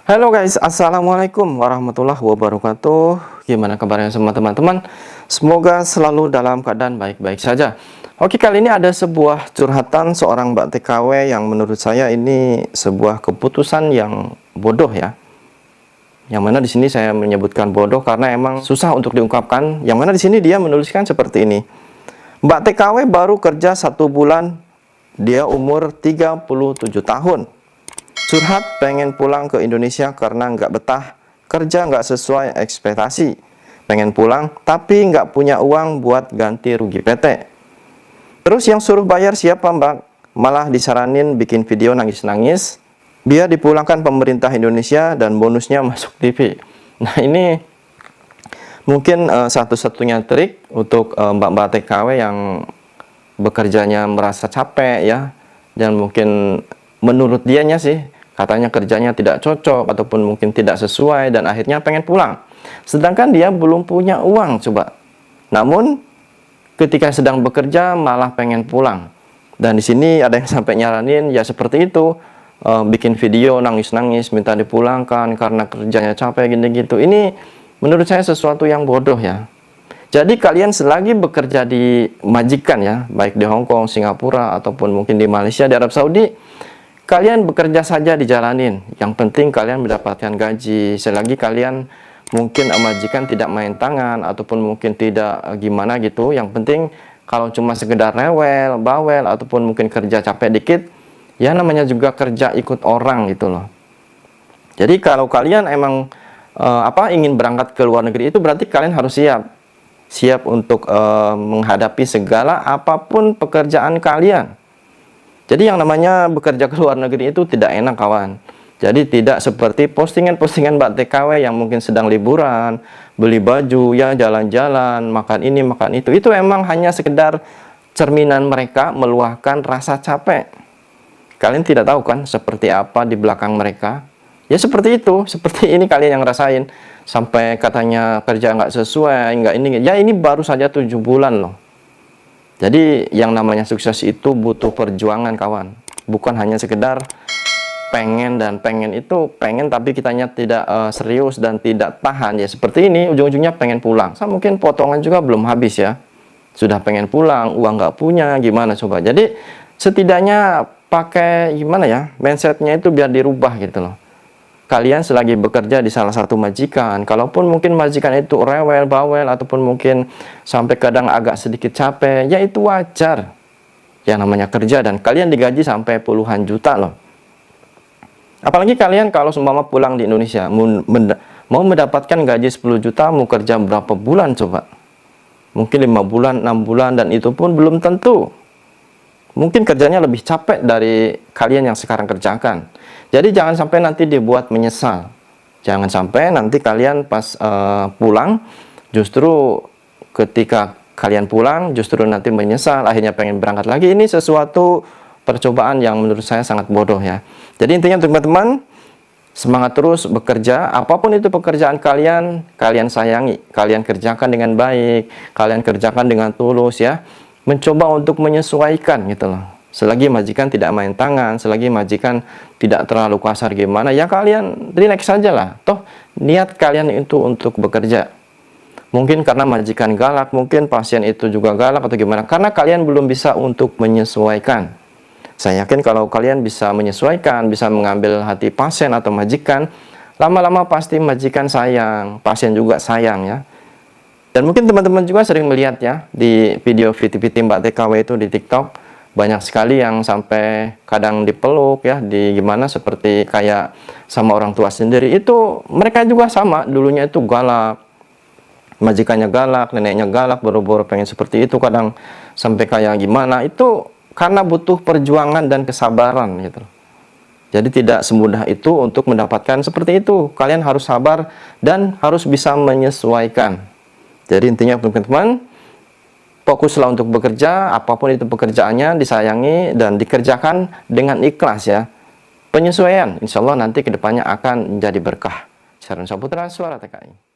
Halo guys, Assalamualaikum warahmatullahi wabarakatuh. Gimana kabarnya semua teman-teman? Semoga selalu dalam keadaan baik-baik saja. Oke, kali ini ada sebuah curhatan seorang Mbak TKW yang menurut saya ini sebuah keputusan yang bodoh ya. Yang mana di sini saya menyebutkan bodoh karena emang susah untuk diungkapkan. Yang mana di sini dia menuliskan seperti ini. Mbak TKW baru kerja 1 bulan, dia umur 37 tahun. Curhat pengen pulang ke Indonesia karena nggak betah, kerja nggak sesuai ekspektasi. Pengen pulang tapi nggak punya uang buat ganti rugi PT. Terus yang suruh bayar siapa Mbak? Malah disaranin bikin video nangis-nangis biar dipulangkan pemerintah Indonesia dan bonusnya masuk TV. Nah ini mungkin satu-satunya trik untuk mbak-mbak TKW yang bekerjanya merasa capek ya. Dan mungkin menurut dianya sih katanya kerjanya tidak cocok ataupun mungkin tidak sesuai dan akhirnya pengen pulang. Sedangkan dia belum punya uang coba. Namun ketika sedang bekerja malah pengen pulang. Dan di sini ada yang sampai nyaranin ya seperti itu, bikin video nangis-nangis minta dipulangkan karena kerjanya capek gini gitu. Ini menurut saya sesuatu yang bodoh ya. Jadi kalian selagi bekerja di majikan ya, baik di Hong Kong, Singapura ataupun mungkin di Malaysia, di Arab Saudi, kalian bekerja saja dijalanin. Yang penting kalian mendapatkan gaji. Selagi kalian mungkin majikan tidak main tangan ataupun mungkin tidak gimana gitu. Yang penting kalau cuma sekedar rewel, bawel ataupun mungkin kerja capek dikit, ya namanya juga kerja ikut orang gitu loh. Jadi kalau kalian emang ingin berangkat ke luar negeri itu berarti kalian harus siap untuk menghadapi segala apapun pekerjaan kalian. Jadi yang namanya bekerja ke luar negeri itu tidak enak kawan. Jadi tidak seperti postingan-postingan Mbak TKW yang mungkin sedang liburan, beli baju, ya jalan-jalan, makan ini, makan itu. Itu emang hanya sekedar cerminan mereka meluahkan rasa capek. Kalian tidak tahu kan seperti apa di belakang mereka? Ya seperti itu, seperti ini kalian yang rasain. Sampai katanya kerja nggak sesuai, nggak ini. Ya ini baru saja 7 bulan loh. Jadi yang namanya sukses itu butuh perjuangan kawan. Bukan hanya sekedar pengen dan pengen itu pengen tapi kitanya tidak serius dan tidak tahan ya seperti ini ujung-ujungnya pengen pulang. Mungkin potongan juga belum habis ya. Sudah pengen pulang, uang nggak punya, gimana coba. Jadi setidaknya pakai gimana ya mindsetnya itu biar dirubah gitu loh. Kalian selagi bekerja di salah satu majikan, kalaupun mungkin majikan itu rewel, bawel, ataupun mungkin sampai kadang agak sedikit capek, ya itu wajar. Yang namanya kerja dan kalian digaji sampai puluhan juta loh. Apalagi kalian kalau seumpama pulang di Indonesia, mau mendapatkan gaji 10 juta, mau kerja berapa bulan coba? Mungkin 5 bulan, 6 bulan, dan itu pun belum tentu. Mungkin kerjanya lebih capek dari kalian yang sekarang kerjakan. Jadi jangan sampai nanti dibuat menyesal. Jangan sampai nanti kalian pas pulang, justru ketika kalian pulang, justru nanti menyesal, akhirnya pengen berangkat lagi. Ini sesuatu percobaan yang menurut saya sangat bodoh ya. Jadi intinya teman-teman, semangat terus bekerja. Apapun itu pekerjaan kalian, kalian sayangi. Kalian kerjakan dengan baik, kalian kerjakan dengan tulus ya. Mencoba untuk menyesuaikan gitu loh. Selagi majikan tidak main tangan, selagi majikan tidak terlalu kasar gimana, ya kalian relax saja lah. Toh niat kalian itu untuk bekerja. Mungkin karena majikan galak, mungkin pasien itu juga galak atau gimana. Karena kalian belum bisa untuk menyesuaikan. Saya yakin kalau kalian bisa menyesuaikan, bisa mengambil hati pasien atau majikan, lama-lama pasti majikan sayang, pasien juga sayang ya. Dan mungkin teman-teman juga sering melihat ya di video VT-VT Mbak TKW itu di TikTok. Banyak sekali yang sampai kadang dipeluk ya, di gimana seperti kayak sama orang tua sendiri. Itu mereka juga sama, dulunya itu galak. Majikannya galak, neneknya galak, boro-boro pengen seperti itu. Kadang sampai kayak gimana, itu karena butuh perjuangan dan kesabaran gitu. Jadi tidak semudah itu untuk mendapatkan seperti itu. Kalian harus sabar dan harus bisa menyesuaikan. Jadi intinya teman-teman, fokuslah untuk bekerja, apapun itu pekerjaannya disayangi dan dikerjakan dengan ikhlas ya. Penyesuaian, insya Allah nanti kedepannya akan menjadi berkah. Sharon Saputra, Suara TKI.